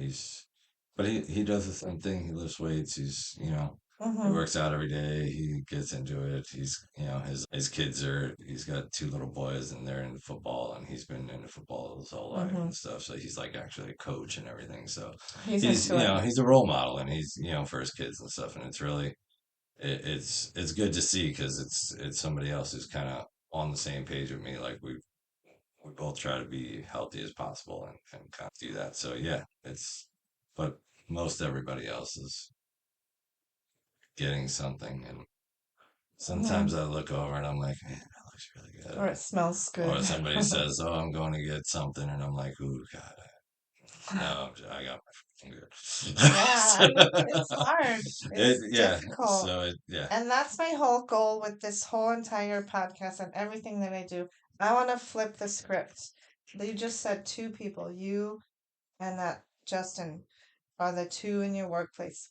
but he does the same thing. He lifts weights. He Mm-hmm. works out every day. He gets into it. His kids he's got 2 little boys and they're in football and he's been into football his whole life Mm-hmm. and stuff. So he's like actually a coach and everything. So He's into it. he's a role model and he's, for his kids and stuff. And it's really, it's good to see because it's somebody else who's kind of on the same page with me. Like we both try to be healthy as possible and kind of do that. So yeah, but most everybody else is getting something. And Mm-hmm. sometimes I look over and I'm like, man, that looks really Or good. it smells good. Or somebody says, oh, I'm going to get something. And I'm like, ooh, God, no, I got my I'm good. Yeah, So, I mean, it's hard. It's yeah. difficult. So yeah. And that's my whole goal with this whole entire podcast and everything that I do. I want to flip the script. You just said two people, you and that Justin, are the two in your workplace.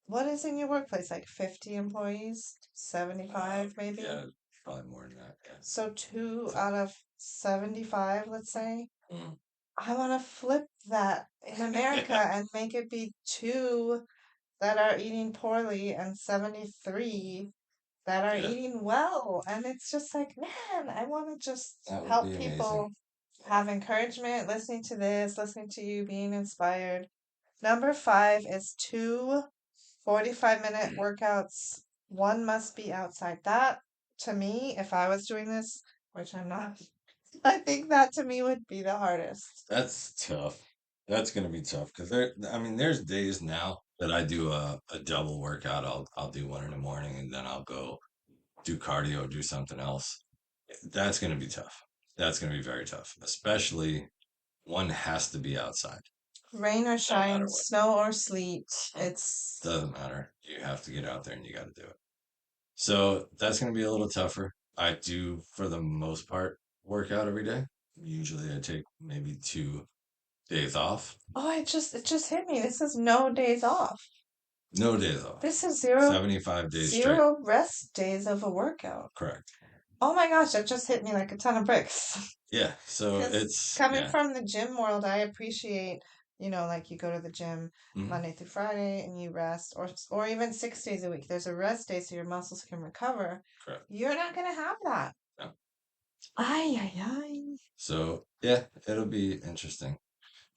What is in your workplace? Like 50 employees? 75 maybe? Yeah, probably more than that. Yeah. So two out of 75, let's say. Mm. I want to flip that in America and make it be two that are eating poorly and 73 that are Yeah, eating well. And it's just like, man, I want to just that would help be amazing. people have encouragement listening to this, listening to you, being inspired. Number 5 is two 45-minute workouts. One must be outside. That, to me, if I was doing this, which I'm not, I think that to me would be the hardest. That's tough. That's gonna be tough because I mean, there's days now that I do a double workout. I'll do one in the morning and then I'll go do cardio, do something else. That's gonna be tough. That's gonna be very tough, especially one has to be outside. Rain or No shine, matter what. snow or sleet, it's Doesn't matter. You have to get out there and you got to do it. So that's going to be a little tougher. I do, for the most part, work out every day. Usually I take maybe 2 days off. oh, it just hit me. This is no days off. No days off. This is zero 75 days straight. zero rest days of a workout. Correct. Oh my gosh, that just hit me like a ton of bricks. Yeah. So Because it's, coming yeah. from the gym world, I appreciate, like you go to the gym Mhm. Monday through Friday and you rest, or even 6 days a week. There's a rest day so your muscles can recover. Correct. You're not gonna have that. No. Ay ay ay. So yeah, it'll be interesting.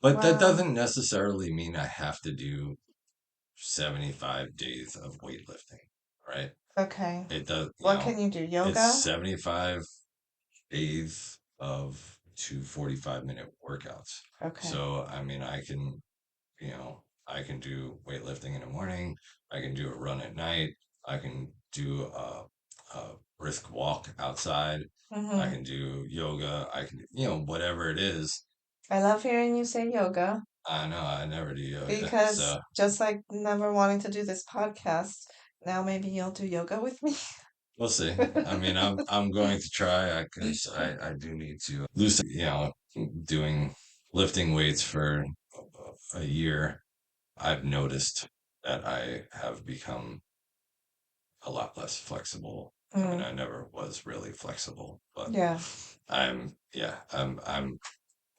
But that Wow. doesn't necessarily mean I have to do 75 days of weightlifting, right? Okay. It does, What can you do? it's Yoga? 75 days of 2 45-minute workouts. Okay. So, I mean, I can do weightlifting in the morning. I can do a run at night. I can do a brisk walk outside. I Mm-hmm. can do yoga. I can, whatever it is. I love hearing you say yoga I know I never do yoga. because So just like never wanting to do this podcast, now maybe you'll do yoga with me. we'll see. I mean, I'm going to try because I do need to lose, doing lifting weights for a year. I've noticed that I have become a lot less flexible. I mean, Mm, I never was really flexible, but yeah, I'm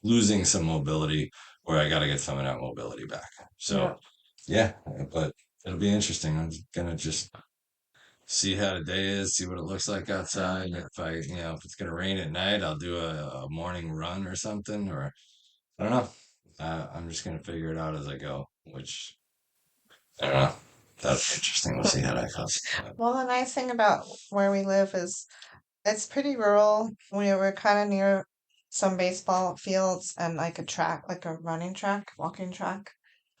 losing some mobility where I got to get some of that mobility back. yeah. So yeah, but it'll be interesting. I'm gonna just see how the day is, see what it looks like outside. If it's gonna rain at night, I'll do a morning run or something, or I don't know. I'm just gonna figure it out as I go, which I don't know. That's interesting. We'll see how that goes. Well, the nice thing about where we live is it's pretty rural. We're kind of near some baseball fields and like a track, like a running track, walking track.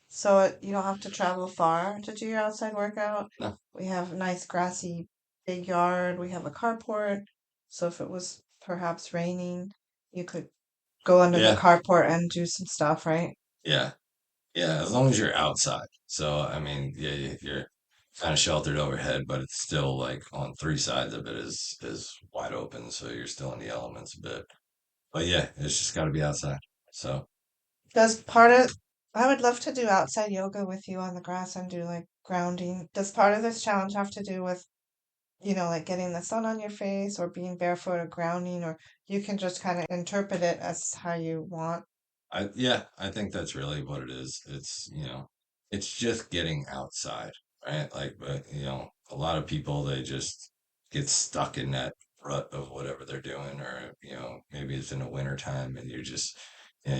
So you don't have to travel far to do your outside workout. No. We have a nice grassy big yard. We have a carport. So if it was perhaps raining, you could go under the Yeah, carport and do some stuff, right? yeah, yeah. As long as you're outside. So I mean, yeah, you're kind of sheltered overhead, but it's still like on 3 sides of it is wide open, so you're still in the elements a bit. But yeah, it's just got to be outside. So Does part of I would love to do outside yoga with you on the grass and do like grounding. Does part of this challenge have to do with, like getting the sun on your face or being barefoot or grounding, or you can just kind of interpret it as how you want? I think that's really what it is. It's just getting outside, right? Like, but a lot of people they just get stuck in that rut of whatever they're doing, or maybe it's in the winter time and you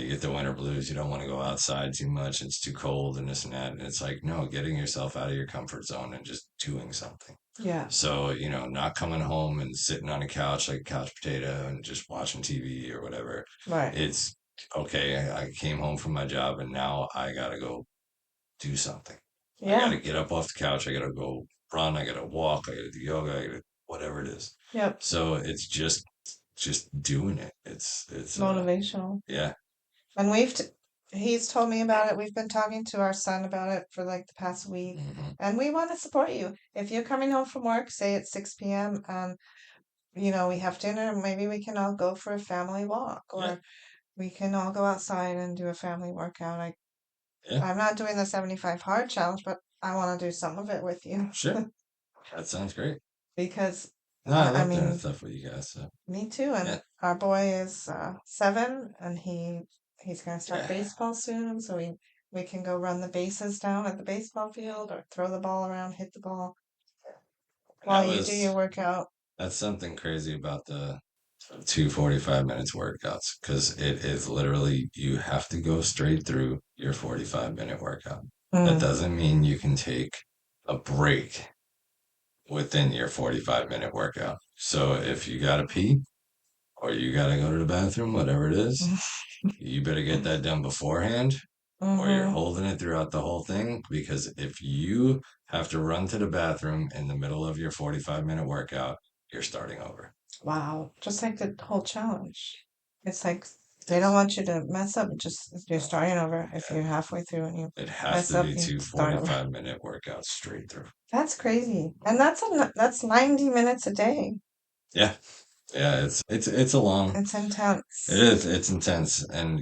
get the winter blues. You don't want to go outside too much. It's too cold and this and that. And it's like, no, getting yourself out of your comfort zone and just doing something. Yeah, So, not coming home and sitting on a couch like a couch potato and just watching TV or whatever. right. It's okay. I came home from my job and now I gotta go do something. I Yeah. gotta get up off the couch. I gotta go run. I gotta walk. I gotta do yoga. I gotta whatever it is. Yep. So it's just doing it. It's Motivational. yeah. And he's told me about it. We've been talking to our son about it for like the past week, Hmm. and we want to support you. If you're coming home from work, say at 6 p.m., and we have dinner, maybe we can all go for a family walk, Yeah, or we can all go outside and do a family workout. yeah, I'm not doing the 75 hard challenge, but I want to do some of it with you sure. That sounds great. because No, I I love doing mean, stuff with you guys. So me too. And yeah, our boy is 7, and he's gonna start yeah. baseball soon, so we can go run the bases down at the baseball field or throw the ball around, hit the ball And while you do your workout. that's something crazy about the 2 45 minutes workouts because it is literally you have to go straight through your 45-minute workout. That Mm. doesn't mean you can take a break within your 45-minute workout. So if you gotta pee or you gotta go to the bathroom, whatever it is, you better get that done beforehand or you're Mm-hmm. holding it throughout the whole thing because if you have to run to the bathroom in the middle of your 45-minute workout, you're starting over. Wow, just like the whole challenge. It's like they don't Yes. want you to mess up. Just you're starting over. If Yeah. you're halfway through and you It has mess to up, be you two start over. 45-minute workouts straight through. That's crazy, and that's 90 minutes a day. Yeah. Yeah, it's a long It's it intense. is it's intense and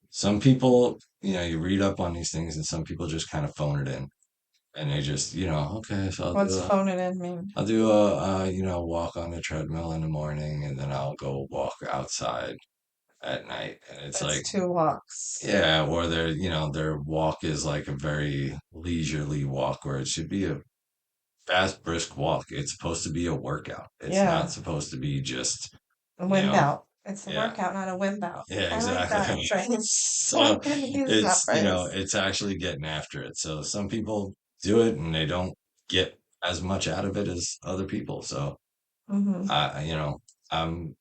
some people, you read up on these things and some people just kind of phone it in and they just, okay, so What's phone it in mean? I'll do a walk on the treadmill in the morning and then I'll go walk outside at night and it's That's like 2 walks. yeah, or their walk is like a very leisurely walk where it should be a fast, brisk walk. It's supposed to be a workout. It's not Yeah, supposed to be just, a you wind know, out. It's a yeah, workout, not a wind out. yeah, I like that exactly. phrase. I'm So gonna use that it's, phrase. it's actually getting after it. So some people do it and they don't get as much out of it as other people. So Hmm. I'm,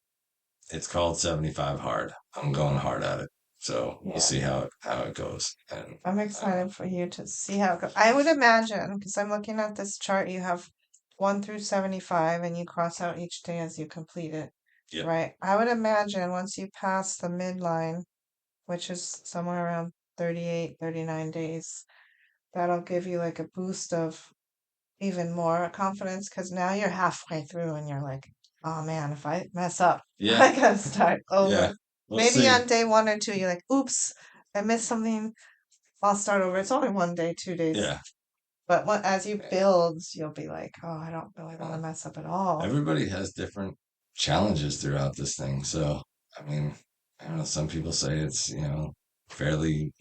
it's called 75 hard. I'm going hard at it. So we'll Yeah. see how it goes. And I'm uh, excited for you to see how it goes. I would imagine, because I'm looking at this chart, you have 1 through 75, and you cross out each day as you complete it, yeah, right? I would imagine once you pass the midline, which is somewhere around 38, 39 days, that'll give you like a boost of even more confidence because now you're halfway through and you're like, oh man, if I mess up, yeah, I gotta start yeah. over. We'll Maybe see. on day 1 or 2, you're like, oops, I missed something. I'll start over. It's only 1 day, 2 days. Yeah. But as you Yeah. build, you'll be like, oh, I don't really want to Well, mess up at all. everybody has different challenges throughout this thing. So, I mean, I don't know. Some people say it's, fairly,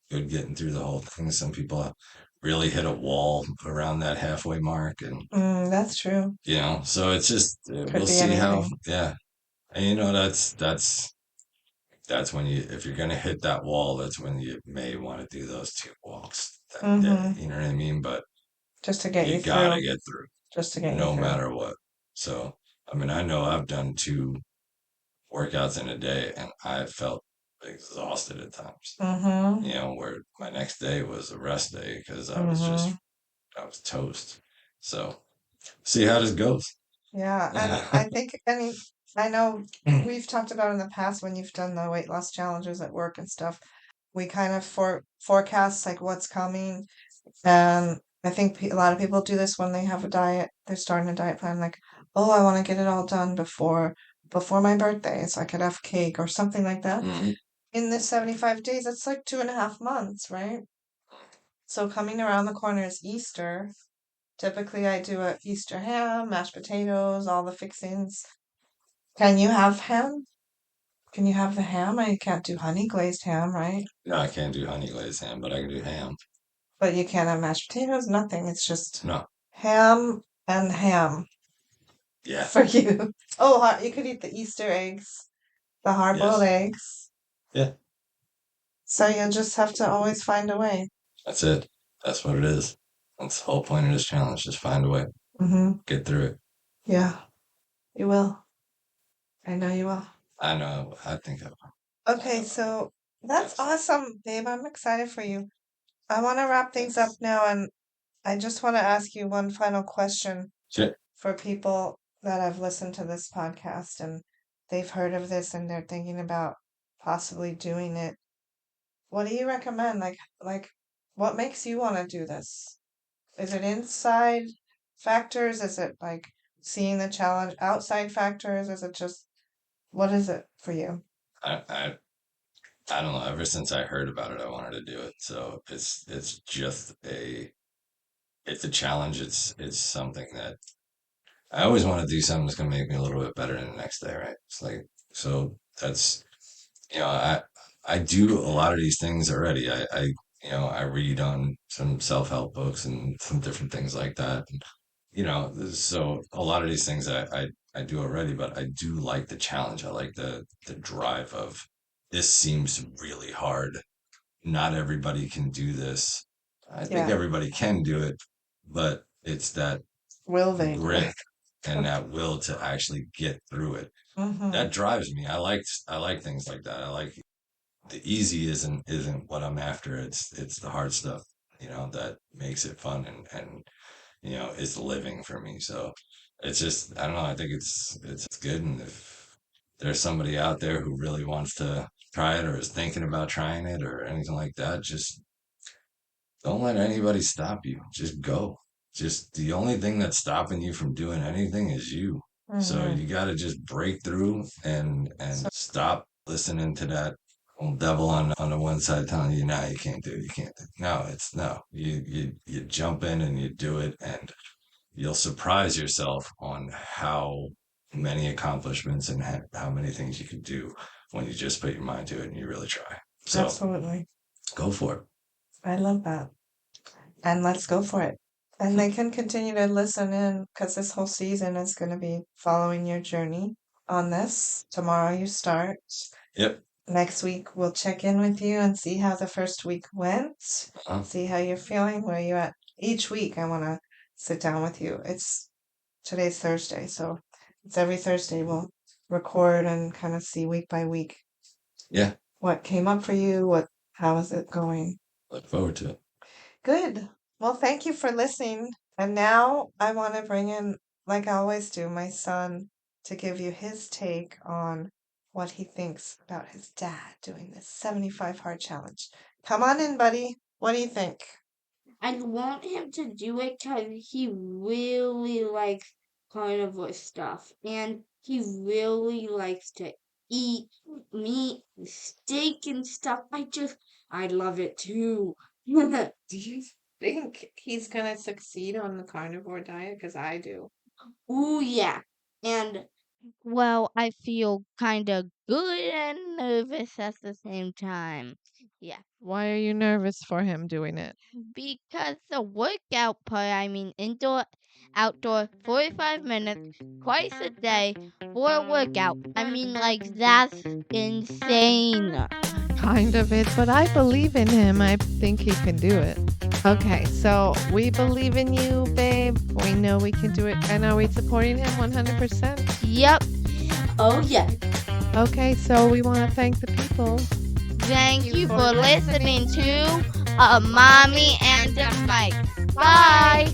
good getting through the whole thing. Some people really hit a wall around that halfway mark. And, That's true. so it's just, Could we'll be see how, anything. yeah. And, that's when if you're going to hit that wall, that's when you may want to do those 2 walks that day. Hmm. You know what I mean? But Just to get you you gotta through. get through Just to get you no through. matter what. So, I mean, I know I've done 2 workouts in a day and I felt exhausted at times, Hmm. where my next day was a rest day because Hmm. I was toast. So, see how this goes. Yeah, and I think I know we've talked about in the past when you've done the weight loss challenges at work and stuff. We kind of forecast like what's coming, and I think a lot of people do this when they have a diet. They're starting a diet plan, like, oh, I want to get it all done before my birthday, so I could have cake or something like that. Hmm. In this 75 days, it's like 2.5 months, right? So coming around the corner is Easter. Typically, I do a Easter ham, mashed potatoes, all the fixings. Can you have ham? Can you have the ham? I can't do honey glazed ham, right? No, I can't do honey glazed ham, but I can do ham. But you can't have mashed potatoes, nothing. It's just No, ham and ham yeah, for you. Oh, you could eat the Easter eggs, the hard-boiled yes, eggs. yeah, So you'll just have to always find a way. that's it. That's what it is. That's the whole point of this challenge. Just find a way, Mm-hmm. get through it. Yeah, you will. I know you will. I know. I think I will. I Okay, know. I will. so that's Absolutely. awesome, babe. I'm excited for you. I want to wrap things up Thanks. now, and I just want to ask you one final question Sure. for people that have listened to this podcast and they've heard of this and they're thinking about possibly doing it. what do you recommend? Like what makes you want to do this? Is it inside factors? Is it like seeing the challenge outside factors? Is it just what is it for you? I, I I don't know. Ever since I heard about it, I wanted to do it. So it's just it's a challenge. It's something that I always want to do something that's gonna make me a little bit better than the next day, right? It's like so that's I do a lot of these things already. I read on some self-help books and some different things like that. So a lot of these things I do already, but I do like the challenge. I like the drive of this seems really hard. Not everybody can do this. I think Yeah, everybody can do it, but it's that willing, grit right? and that will to actually get through it. Mm-hmm. That drives me. I like things like that. I like the easy isn't what I'm after. It's the hard stuff, that makes it fun and is living for me. So it's just I don't know. I think it's good, and if there's somebody out there who really wants to try it or is thinking about trying it or anything like that, just don't let anybody stop you. Just go. Just the only thing that's stopping you from doing anything is you. So Mm-hmm. you got to just break through and So stop listening to that old devil on the one side telling you, "No, you can't do it. You can't do it." No, it's no. You jump in and you do it, and you'll surprise yourself on how many accomplishments and how many things you can do when you just put your mind to it and you really try. So absolutely. go for it. I love that. And let's go for it. And they can continue to listen in because this whole season is going to be following your journey on this. Tomorrow you start. Yep. Next week we'll check in with you and see how the first week went. See how you're feeling, where you at. Each week I want to sit down with you. Today's Thursday, so it's every Thursday we'll record and kind of see week by week Yeah. what came up for you, how is it going. Look forward to it. Good. Well, thank you for listening. And now I want to bring in, like I always do, my son to give you his take on what he thinks about his dad doing this 75 hard challenge. Come on in, buddy. What do you think? I want him to do it because he really likes carnivore stuff and he really likes to eat meat, and steak, and stuff. I love it too. Do you think he's going to succeed on the carnivore diet? Because I do. Ooh, yeah. And Well, I feel kind of good and nervous at the same time. Yeah, Why are you nervous for him doing it? because the workout part, I mean, indoor, outdoor, 45 minutes, twice a day for a workout. I mean, like, that's insane. Kind of it, but I believe in him. I think he can do it. Okay, so we believe in you, babe. We know we can do it. And are we supporting him 100%? Yep, oh, yeah. Okay, so we want to thank the people. thank you for listening to Mommy and Mike. Bye.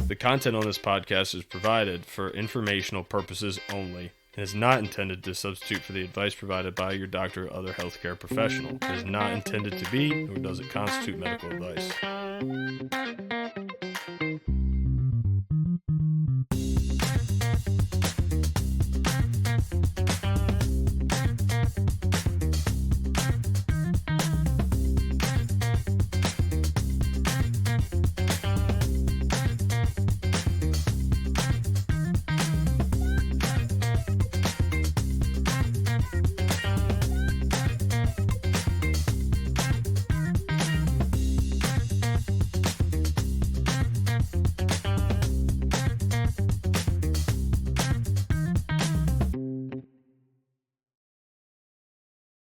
The content on this podcast is provided for informational purposes only and is not intended to substitute for the advice provided by your doctor or other healthcare professional. It is not intended to be, nor does it constitute medical advice.